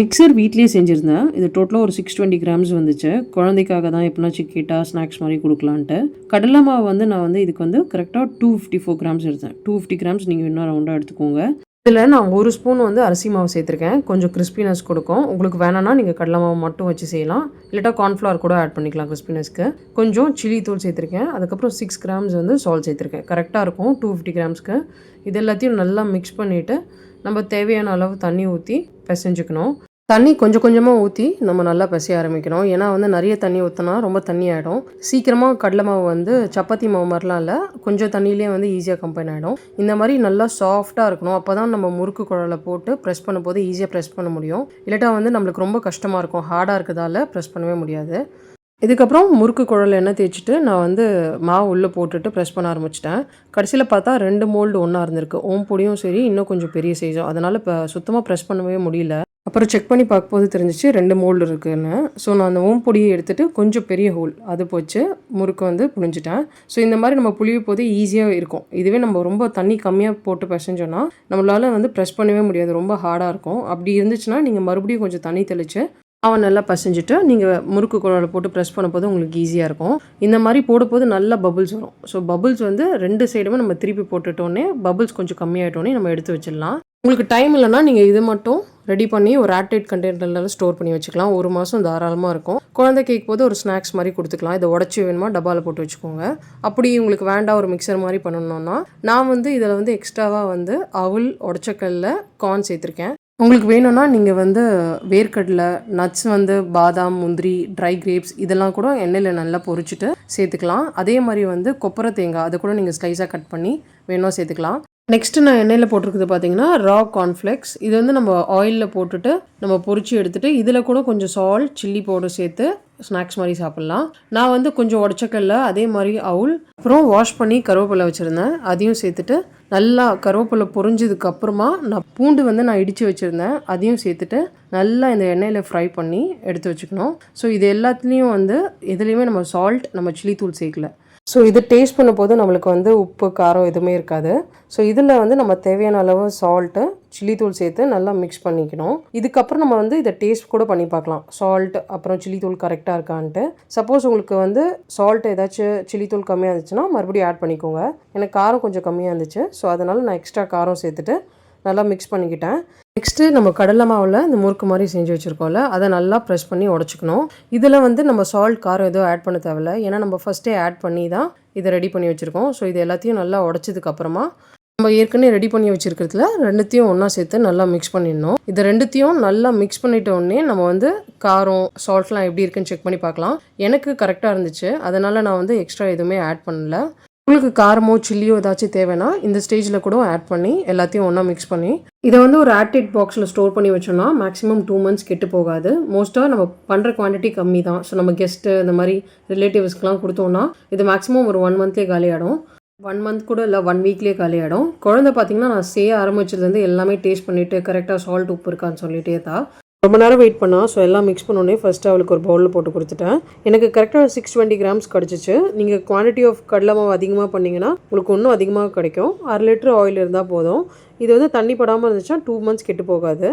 Mixer வீட்லேயே செஞ்சுருந்தேன். இது டோட்டலாக ஒரு 620 கிராம்ஸ் வந்துச்சு. குழந்தைக்காக தான் எப்பனாச்சும் கேட்டால் ஸ்நாக்ஸ் மாதிரி கொடுக்கலான்ட்டு. கடலை மாவு வந்து நான் இதுக்கு கரெக்டாக 254 கிராம்ஸ் எடுத்தேன். 250 கிராம்ஸ் நீங்கள் இன்னும் ரவுண்டாக எடுத்துக்கோங்க. இதில் நான் 1 ஸ்பூன் அரிசி மாவு சேர்த்துருக்கேன். கொஞ்சம் கிறிஸ்பினஸ் கொடுக்கும். உங்களுக்கு வேணான்னா நீங்கள் கடலை மாவு மட்டும் வச்சு செய்யலாம். இல்லாட்டா கார்ன்ஃப்ளவர் கூட ஆட் பண்ணிக்கலாம் கிறிஸ்பினஸ்க்கு. கொஞ்சம் சில்லி தூள் சேர்த்துருக்கேன். அதுக்கப்புறம் 6 கிராம்ஸ் சால்ட் சேர்த்துருக்கேன். கரெக்டாக இருக்கும் 250 கிராம்ஸ்க்கு. இது எல்லாத்தையும் நல்லா மிக்ஸ் பண்ணிவிட்டு நம்ம தேவையான அளவு தண்ணி ஊற்றி பிசைஞ்சுக்கணும். தண்ணி கொஞ்சம் கொஞ்சமாக ஊற்றி நம்ம நல்லா பிசைய ஆரம்பிக்கணும். ஏன்னா நிறைய தண்ணி ஊற்றினா ரொம்ப தண்ணி ஆகிடும். சீக்கிரமாக கடலை மாவு சப்பாத்தி மாவு மாதிரிலாம் இல்லை, கொஞ்சம் தண்ணியிலே ஈஸியாக கம்பைன் ஆகிடும். இந்த மாதிரி நல்லா சாஃப்டாக இருக்கணும். அப்போ தான் நம்ம முறுக்கு குழலை போட்டு ப்ரெஸ் பண்ணும்போது ஈஸியாக ப்ரெஸ் பண்ண முடியும். இல்லாட்டா நம்மளுக்கு ரொம்ப கஷ்டமாக இருக்கும். ஹார்டாக இருக்கிறதால ப்ரெஸ் பண்ணவே முடியாது. இதுக்கப்புறம் முறுக்கு குழல் எண்ணெய் தேய்ச்சிட்டு நான் மாவு உள்ளே போட்டுட்டு ப்ரெஸ் பண்ண ஆரம்பிச்சிட்டேன். கடைசியில் பார்த்தா 2 மோல்டு ஒன்றா இருந்திருக்கு. பொடியும் சரி, இன்னும் கொஞ்சம் பெரிய சைஸும். அதனால் இப்போ சுத்தமாக ப்ரெஸ் பண்ணவே முடியல. அப்புறம் செக் பண்ணி பார்க்கும்போது தெரிஞ்சிச்சு 2 மோல்டு இருக்குன்னு. ஸோ நான் அந்த பொடியை எடுத்துகிட்டு கொஞ்சம் பெரிய ஹோல் அது போச்சு முறுக்கு புழிஞ்சிட்டேன். ஸோ இந்த மாதிரி நம்ம புளிய போது ஈஸியாக இருக்கும். இதுவே நம்ம ரொம்ப தண்ணி கம்மியாக போட்டு பிசைஞ்சோன்னா நம்மளால் ப்ரெஸ் பண்ணவே முடியாது. ரொம்ப ஹார்டாக இருக்கும். அப்படி இருந்துச்சுன்னா நீங்கள் மறுபடியும் கொஞ்சம் தண்ணி தெளித்து அவன் நல்லா பசைஞ்சிட்டு நீங்கள் முறுக்கு குழாயில் போட்டு ப்ரெஸ் பண்ண போது உங்களுக்கு ஈஸியாக இருக்கும். இந்த மாதிரி போடும்போது நல்லா பபுள்ஸ் வரும். ஸோ பபுள்ஸ் 2 சைடுமே நம்ம திருப்பி போட்டுட்டோன்னே பபுள்ஸ் கொஞ்சம் கம்மியாகிட்டோன்னே நம்ம எடுத்து வச்சிடலாம். உங்களுக்கு டைம் இல்லைன்னா நீங்கள் இது மட்டும் ரெடி பண்ணி ஒரு ஏர்டைட் கண்டெய்னரில் ஸ்டோர் பண்ணி வச்சுக்கலாம். 1 மாதம் தாராளமாக இருக்கும். குழந்தை கேட்கும் போது ஒரு ஸ்நாக்ஸ் மாதிரி கொடுத்துக்கலாம். இதை உடச்சி வேணுமா டப்பாவில் போட்டு வச்சுக்கோங்க. அப்படி உங்களுக்கு வேண்டாம் ஒரு மிக்சர் மாதிரி பண்ணணுன்னா நான் இதில் எக்ஸ்ட்ராவாக அவுல், உடச்சக்கல்ல, கார்ன் சேர்த்துருக்கேன். உங்களுக்கு வேணும்னா நீங்கள் வேர்க்கடலை, நட்ஸ் பாதாம், முந்திரி, ட்ரை கிரேப்ஸ் இதெல்லாம் கூட எண்ணெயில் நல்லா பொரிச்சிட்டு சேர்த்துக்கலாம். அதே மாதிரி கொப்பரை தேங்காய் அதை கூட நீங்கள் ஸ்லைஸாக கட் பண்ணி வேணும் சேர்த்துக்கலாம். நெக்ஸ்ட்டு நான் எண்ணெயில் போட்டிருக்குது பார்த்தீங்கன்னா ரா கார்ன்ஃப்ளெக்ஸ். இது நம்ம ஆயிலில் போட்டுட்டு நம்ம பொரிச்சு எடுத்துகிட்டு இதில் கூட கொஞ்சம் சால்ட், சில்லி பவுடர் சேர்த்து ஸ்நாக்ஸ் மாதிரி சாப்பிட்லாம். நான் கொஞ்சம் உடச்சக்கல்ல, அதே மாதிரி அவுல், அப்புறம் வாஷ் பண்ணி கருவேப்பிலை வச்சுருந்தேன். அதையும் சேர்த்துட்டு நல்லா கருவேப்பிலை பொரிஞ்சதுக்கப்புறமா நான் பூண்டு நான் இடித்து வச்சுருந்தேன். அதையும் சேர்த்துட்டு நல்லா இந்த எண்ணெயில் ஃப்ரை பண்ணி எடுத்து வச்சுக்கணும். ஸோ இது எல்லாத்துலேயும் எதுலேயுமே நம்ம சால்ட், நம்ம சில்லி தூள் சேர்க்கல. ஸோ இது டேஸ்ட் பண்ணும்போது நம்மளுக்கு உப்பு, காரம் எதுவுமே இருக்காது. ஸோ இதில் நம்ம தேவையான அளவு சால்ட்டு, சில்லி தூள் சேர்த்து நல்லா மிக்ஸ் பண்ணிக்கணும். இதுக்கப்புறம் நம்ம இதை டேஸ்ட் கூட பண்ணி பார்க்கலாம். சால்ட் அப்புறம் சில்லி தூள் கரெக்டாக இருக்கான்ட்டு. சப்போஸ் உங்களுக்கு சால்ட் ஏதாச்சும் சில்லி தூள் கம்மியாக இருந்துச்சுன்னா மறுபடியும் ஆட் பண்ணிக்கோங்க. எனக்கு காரம் கொஞ்சம் கம்மியாக இருந்துச்சு. ஸோ அதனால் நான் எக்ஸ்ட்ரா காரம் சேர்த்துட்டு நல்லா மிக்ஸ் பண்ணிக்கிட்டேன். நெக்ஸ்ட்டு நம்ம கடலை மாவில் இந்த முறுக்கு மாதிரி செஞ்சு வச்சுருக்கோம்ல, அதை நல்லா ப்ரெஸ் பண்ணி உடச்சிக்கணும். இதில் நம்ம சால்ட், காரம் எதுவும் ஆட் பண்ண தேவையில்ல. ஏன்னா நம்ம ஃபஸ்ட்டே ஆட் பண்ணி தான் இதை ரெடி பண்ணி வச்சுருக்கோம். ஸோ இது எல்லாத்தையும் நல்லா உடச்சதுக்கப்புறமா நம்ம ஏற்கனவே ரெடி பண்ணி வச்சுருக்கிறதுல 2த்தையும் ஒன்றா சேர்த்து நல்லா மிக்ஸ் பண்ணிடணும். இது 2த்தையும் நல்லா மிக்ஸ் பண்ணிட்ட உடனே நம்ம காரம், சால்ட்லாம் எப்படி இருக்குன்னு செக் பண்ணி பார்க்கலாம். எனக்கு கரெக்டாக இருந்துச்சு. அதனால் நான் எக்ஸ்ட்ரா எதுவுமே ஆட் பண்ணல. உங்களுக்கு காரமோ சில்லியோ ஏதாச்சும் தேவைன்னா இந்த ஸ்டேஜில் கூட ஆட் பண்ணி எல்லாத்தையும் ஒன்றா மிக்ஸ் பண்ணி இதை ஒரு ஏர்டைட் பாக்ஸில் ஸ்டோர் பண்ணி வச்சோன்னா மேக்ஸிமம் 2 மந்த்ஸ் கெட்டு போகாது. மோஸ்ட்டாக நம்ம பண்ணுற குவான்டிட்டி கம்மி தான். ஸோ நம்ம கெஸ்ட்டு இந்த மாதிரி ரிலேட்டிவ்ஸ்க்குலாம் கொடுத்தோன்னா இது மேக்ஸிமம் ஒரு 1 மந்த்லேயே காலியாகிடும். 1 மந்த் கூட இல்லை, 1 வீக்லேயே காலியாகிடும். குழந்தை பார்த்தீங்கன்னா நான் செய்ய ஆரம்பிச்சதுலேருந்து எல்லாமே டேஸ்ட் பண்ணிவிட்டு கரெக்டாக சால்ட், உப்பு இருக்கான்னு சொல்லிட்டே தான் ரொம்ப நேரம் வெயிட் பண்ணால். ஸோ எல்லாம் மிக்ஸ் பண்ணோன்னே ஃபஸ்ட்டு அவளுக்கு ஒரு பவுலில் போட்டு கொடுத்துட்டேன். எனக்கு கரெக்டாக 620 கிராம்ஸ் கிடச்சிச்சு. நீங்கள் குவான்டிட்டி ஆஃப் கடலை மாவு அதிகமாக பண்ணிங்கன்னா உங்களுக்கு இன்னும் அதிகமாக கிடைக்கும். 1/2 லிட்டர் ஆயில் இருந்தால் போதும். இது தண்ணி படாமல் இருந்துச்சுன்னா 2 மந்த்ஸ் கெட்டு போகாது.